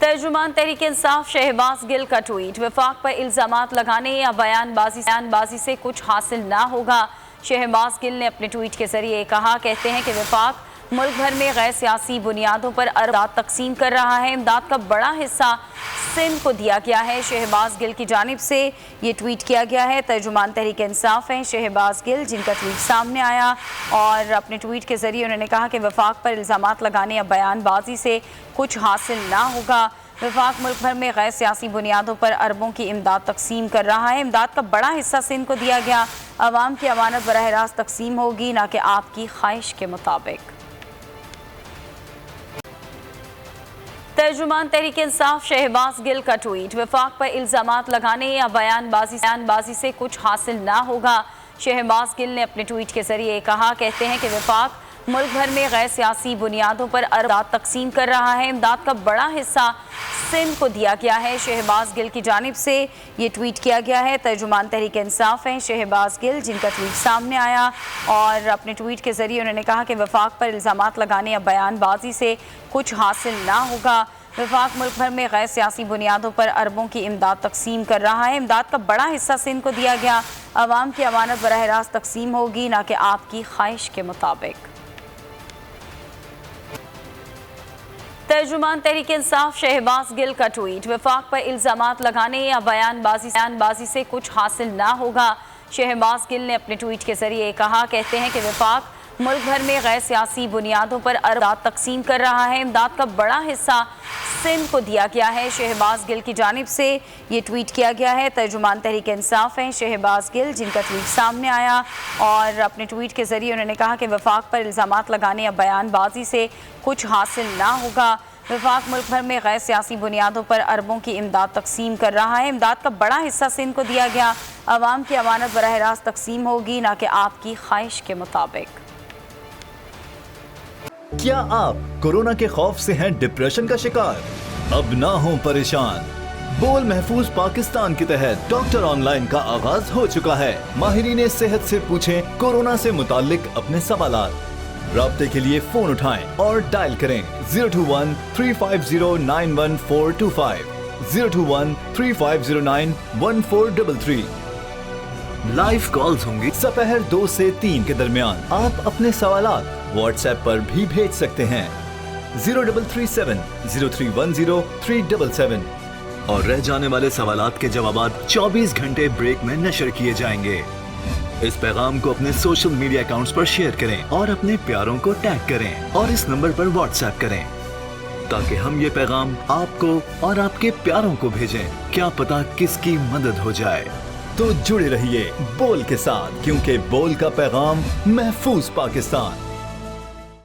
तर्जुमान तहरीक इंसाफ शहबाज गिल का ट्वीट। वफाक पर इल्जामात लगाने या बयानबाजी से कुछ हासिल ना होगा। शहबाज गिल ने अपने ट्वीट के जरिए कहा, कहते हैं कि वफाक मुल्क भर में गैर सियासी बुनियादों पर इमदाद तकसीम कर रहा है। इमदाद का बड़ा हिस्सा सिंध को दिया गया है। शहबाज गिल की जानिब से ये ट्वीट किया गया है। तर्जुमान तहरीक इंसाफ हैं शहबाज गिल, जिनका ट्वीट सामने आया और अपने ट्वीट के जरिए उन्होंने कहा कि वफाक पर इल्जामात लगाने या बयानबाजी से कुछ हासिल ना होगा। वफाक मुल्क भर में गैर सियासी बुनियादों पर अरबों की इमदाद तकसीम कर रहा है। इमदाद का बड़ा हिस्सा सिंध को दिया गया। अवाम की अमानत बराह रास्त तकसीम होगी, ना कि आपकी ख्वाहिश के मुताबिक। तर्जुमान तहरीक इंसाफ शहबाज गिल का ट्वीट। वफाक पर इल्जामात लगाने या बयानबाजी से कुछ हासिल ना होगा। शहबाज गिल ने अपने ट्वीट के जरिए कहा, कहते हैं कि वफाक मुल्क भर में गैर सियासी बुनियादों पर इमदाद तकसीम कर रहा है। इमदाद का बड़ा हिस्सा सिंध को दिया गया है। शहबाज गिल की जानिब से ये ट्वीट किया गया है। तर्जुमान तहरीक इंसाफ हैं शहबाज गिल, जिनका ट्वीट सामने आया और अपने ट्वीट के जरिए उन्होंने कहा कि वफाक पर इल्जामात लगाने या बयानबाजी से कुछ हासिल ना होगा। वफाक मुल्क भर में गैर सियासी बुनियादों पर अरबों की इमदाद तकसीम कर रहा है। इमदाद का बड़ा हिस्सा सिंध को दिया गया। अवाम की अमानत बराह रास्त तकसीम होगी, ना कि आपकी ख्वाहिश के मुताबिक। तर्जुमान तहरीक इंसाफ शहबाज गिल का ट्वीट। वफाक पर इल्जामात लगाने या बयानबाजी से कुछ हासिल ना होगा। शहबाज गिल ने अपने ट्वीट के जरिए कहा, कहते हैं कि वफाक मुल्क भर में गैर सियासी बुनियादों पर इमदाद तकसीम कर रहा है। इमदाद का बड़ा हिस्सा सिंध को दिया गया है। शहबाज गिल की जानिब से ये ट्वीट किया गया है। तर्जुमान तहरीक इंसाफ हैं शहबाज गिल, जिनका ट्वीट सामने आया और अपने ट्वीट के जरिए उन्होंने कहा कि वफाक पर इल्जामात लगाने या बयानबाजी से कुछ हासिल ना होगा। वफाक मुल्क भर में गैर सियासी बुनियादों पर अरबों की इमदाद तकसीम कर रहा है। इमदाद का बड़ा हिस्सा सिंध को दिया गया। अवाम की अमानत बराह रास्त तकसीम होगी, ना कि आपकी ख्वाहिश के मुताबिक। क्या आप कोरोना के खौफ से हैं डिप्रेशन का शिकार? अब ना हो परेशान। बोल महफूज पाकिस्तान के तहत डॉक्टर ऑनलाइन का आगाज हो चुका है। माहिरीन सेहत से पूछें कोरोना से मुतालिक अपने सवालात। राब्ते के लिए फोन उठाएं और डायल करें 021-350-91425, 021-3509-1433। लाइव कॉल्स होंगी दोपहर 2 से 3 के दरमियान। आप अपने सवालात व्हाट्सएप पर भी भेज सकते हैं 0337-0310-377 और रह जाने वाले सवालात के जवाबात 24 घंटे ब्रेक में नशर किए जाएंगे। इस पैगाम को अपने सोशल मीडिया अकाउंट्स पर शेयर करें और अपने प्यारों को टैग करें और इस नंबर पर व्हाट्सएप करें ताकि हम ये पैगाम आपको और आपके प्यारों को भेजें। क्या पता किसकी मदद हो जाए। तो जुड़े रहिए बोल के साथ, क्योंकि बोल का पैगाम महफूज पाकिस्तान।